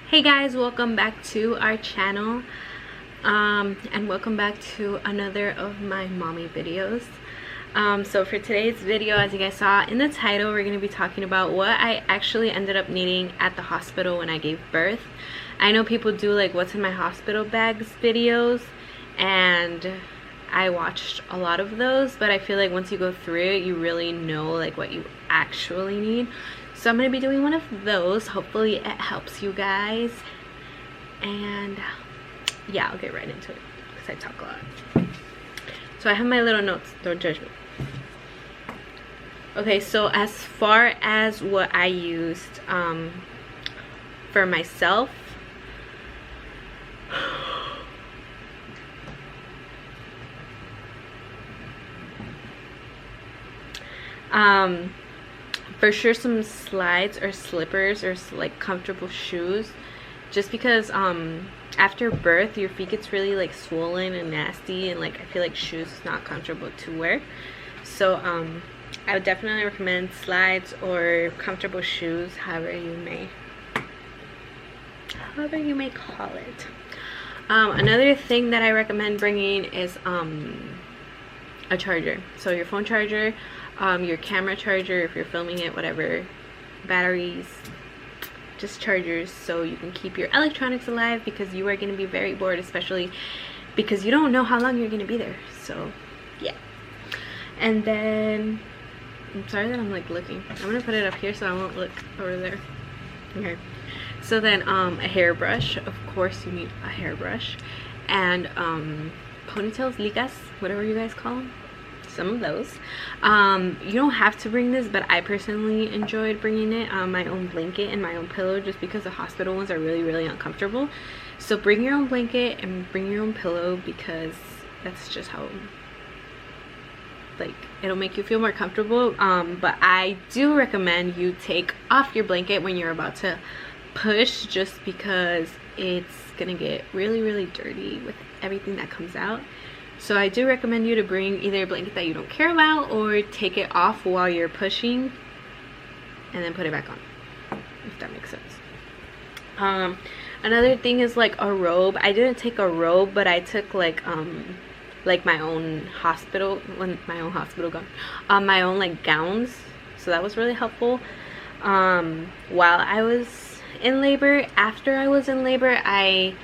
Hey guys, welcome back to our channel and welcome back to another of my mommy videos. So for today's video, as you guys saw in the title, we're going to be talking about what I actually ended up needing at the hospital when I gave birth. I know people do like what's in my hospital bags videos, and I watched a lot of those, but I feel like once you go through it, you really know like what you actually need. So I'm going to be doing one of those. Hopefully it helps you guys. And yeah, I'll get right into it because I talk a lot. So I have my little notes. Don't judge me. Okay, so as far as what I used for myself, for sure some slides or slippers or like comfortable shoes, just because after birth your feet gets really like swollen and nasty, and like I feel like shoes is not comfortable to wear. So I would definitely recommend slides or comfortable shoes, however you may call it. Another thing that I recommend bringing is a charger. So your phone charger, your camera charger if you're filming it, whatever, batteries, just chargers, so you can keep your electronics alive, because you are going to be very bored, especially because you don't know how long you're going to be there. So yeah. And then I'm sorry that I'm like looking. I'm going to put it up here so I won't look over there. Okay. So then a hairbrush. Of course you need a hairbrush. And ponytails, ligas, whatever you guys call them. Some of those. You don't have to bring this, but I personally enjoyed bringing it. My own blanket and my own pillow, just because the hospital ones are really uncomfortable. So bring your own blanket and bring your own pillow, because that's just how, like, it'll make you feel more comfortable. But I do recommend you take off your blanket when you're about to push, just because it's gonna get really dirty with everything that comes out. So I do recommend you to bring either a blanket that you don't care about, or take it off while you're pushing and then put it back on, if that makes sense. Another thing is like a robe. I didn't take a robe, but I took like my own hospital gown, my own like gowns. So that was really helpful. While I was in labor, after I was in labor, I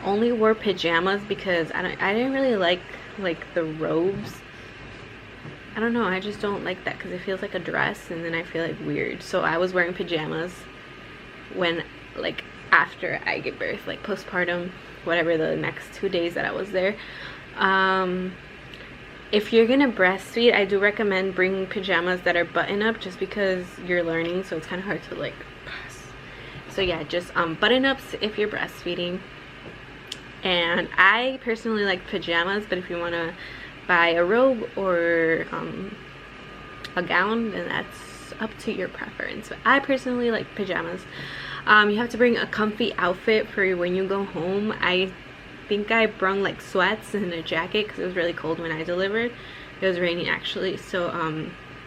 only wore pajamas, because I didn't really like the robes. I don't know, I just don't like that, because it feels like a dress and then I feel like weird. So I was wearing pajamas when, like, after I gave birth, like postpartum, whatever, the next 2 days that I was there. If you're gonna breastfeed, I do recommend bringing pajamas that are button up, just because you're learning, so it's kind of hard to like pass. So yeah, just button ups if you're breastfeeding. And I personally like pajamas, but if you want to buy a robe or a gown, then that's up to your preference. But I personally like pajamas. You have to bring a comfy outfit for when you go home. I think I brought like sweats and a jacket, because it was really cold when I delivered. It was raining actually. So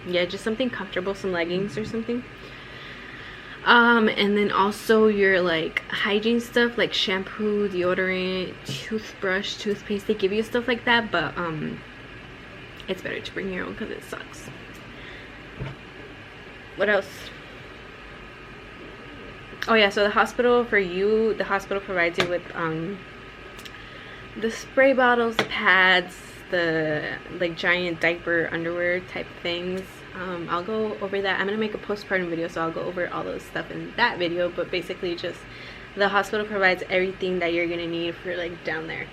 yeah, just something comfortable, some leggings or something. And then also your like hygiene stuff, like shampoo, deodorant, toothbrush, toothpaste. They give you stuff like that, but it's better to bring your own, because it sucks. What else? Oh yeah, so the hospital provides you with the spray bottles, the pads, the like giant diaper underwear type things. I'll go over that. I'm gonna make a postpartum video, so I'll go over all those stuff in that video. But basically, just the hospital provides everything that you're gonna need for like down there,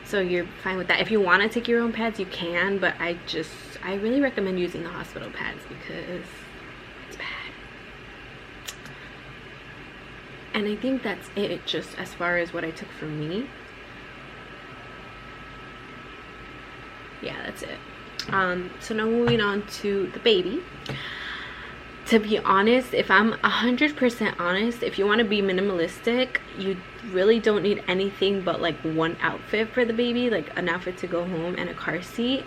so you're fine with that. If you want to take your own pads, you can, but I really recommend using the hospital pads, because it's bad. And I think that's it, just as far as what I took for me. Yeah, that's it. So now moving on to the baby. To be honest, if I'm 100% honest, if you want to be minimalistic, you really don't need anything but like one outfit for the baby, like an outfit to go home and a car seat.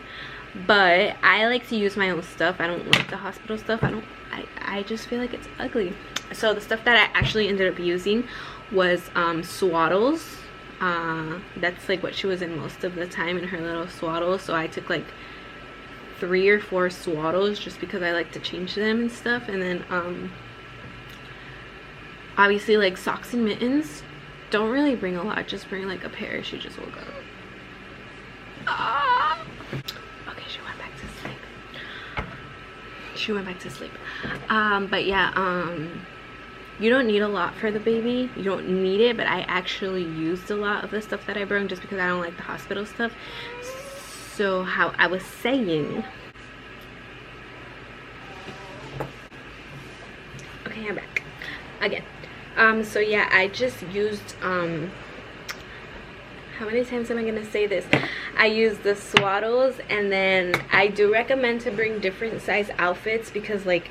But I like to use my own stuff. I don't like the hospital stuff. I just feel like it's ugly. So the stuff that I actually ended up using was swaddles. That's like what she was in most of the time, in her little swaddles. So I took like 3 or 4 swaddles just because I like to change them and stuff. And then obviously like socks and mittens. Don't really bring a lot, just bring like a pair. She just woke up. Okay, she went back to sleep. She went back to sleep. But yeah, you don't need a lot for the baby. You don't need it, but I actually used a lot of the stuff that I brought just because I don't like the hospital stuff. So how I was saying, okay, I'm back again. So yeah, I just used how many times am I gonna say this? I used the swaddles, and then I do recommend to bring different size outfits because like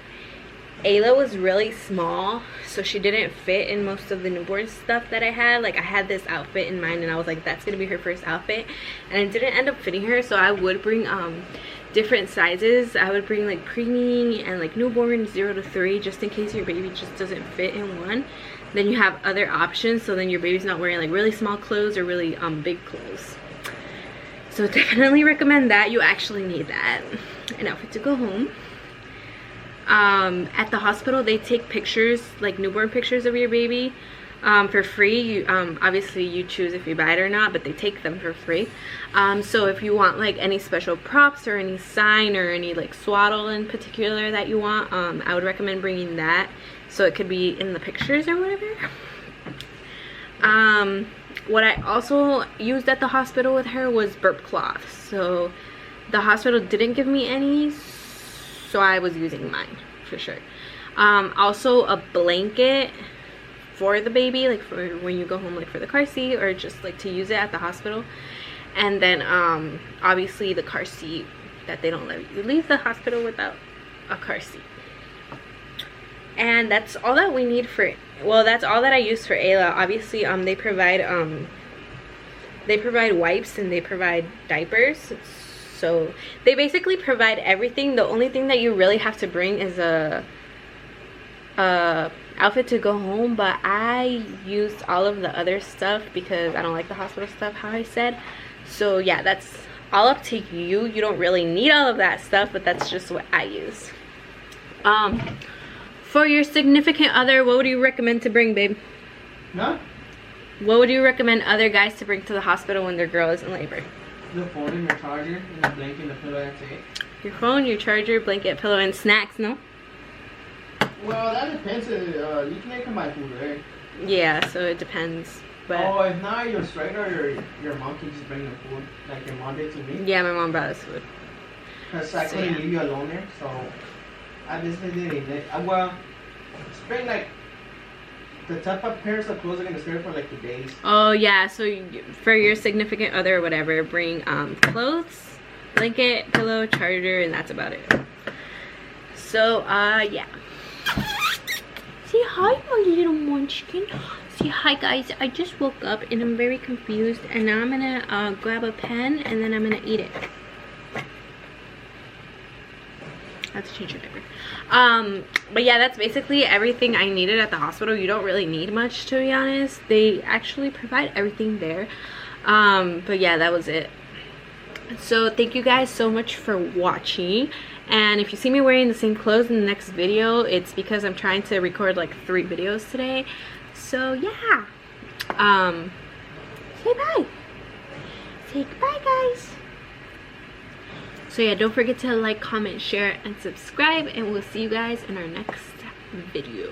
Ayla was really small, so she didn't fit in most of the newborn stuff that I had. Like I had this outfit in mind and I was like, that's gonna be her first outfit, and it didn't end up fitting her. So I would bring different sizes. I would bring like preemie and like newborn 0 to 3 just in case your baby just doesn't fit in one. Then you have other options, so then your baby's not wearing like really small clothes or really big clothes. So definitely recommend that. You actually need that. An outfit to go home. At the hospital they take pictures, like newborn pictures of your baby for free. You obviously you choose if you buy it or not, but they take them for free. So if you want like any special props or any sign or any like swaddle in particular that you want, I would recommend bringing that, so it could be in the pictures or whatever. What I also used at the hospital with her was burp cloths. So the hospital didn't give me any, so I was using mine for sure. Also a blanket for the baby, like for when you go home, like for the car seat, or just like to use it at the hospital. And then obviously the car seat, that they don't let you leave the hospital without a car seat. And that's all that we need for, well, that's all that I used for Ayla. Obviously they provide wipes and they provide diapers. So they basically provide everything. The only thing that you really have to bring is a outfit to go home, but I used all of the other stuff because I don't like the hospital stuff, how I said. So yeah, that's all up to you. You don't really need all of that stuff, but that's just what I use. For your significant other, what would you recommend to bring, babe? No. What would you recommend other guys to bring to the hospital when their girl is in labor? The phone and your charger and the blanket and the pillow, that's it. Your phone, your charger, blanket, pillow, and snacks, no? Well, that depends. You can come buy food, right? Yeah, so it depends. But oh, if not, your straight or your mom can just bring the food, like your mom did to me. Yeah, my mom brought us food. Because I couldn't leave you alone there, so I just didn't need it. Well, just bring like the type of pairs of clothes are gonna stay for like 2 days. Oh yeah, so for your significant other or whatever, bring clothes, blanket, pillow, charger, and that's about it. So yeah. Say hi, my little munchkin. Say hi, guys. I just woke up and I'm very confused, and now I'm gonna grab a pen and then I'm gonna eat it. I have to change your diaper. But yeah, that's basically everything I needed at the hospital. You don't really need much, to be honest. They actually provide everything there. But yeah, that was it. So thank you guys so much for watching, and if you see me wearing the same clothes in the next video, it's because I'm trying to record like 3 videos today. So yeah, say bye. Say goodbye, guys. So yeah, don't forget to like, comment, share, and subscribe, and we'll see you guys in our next video.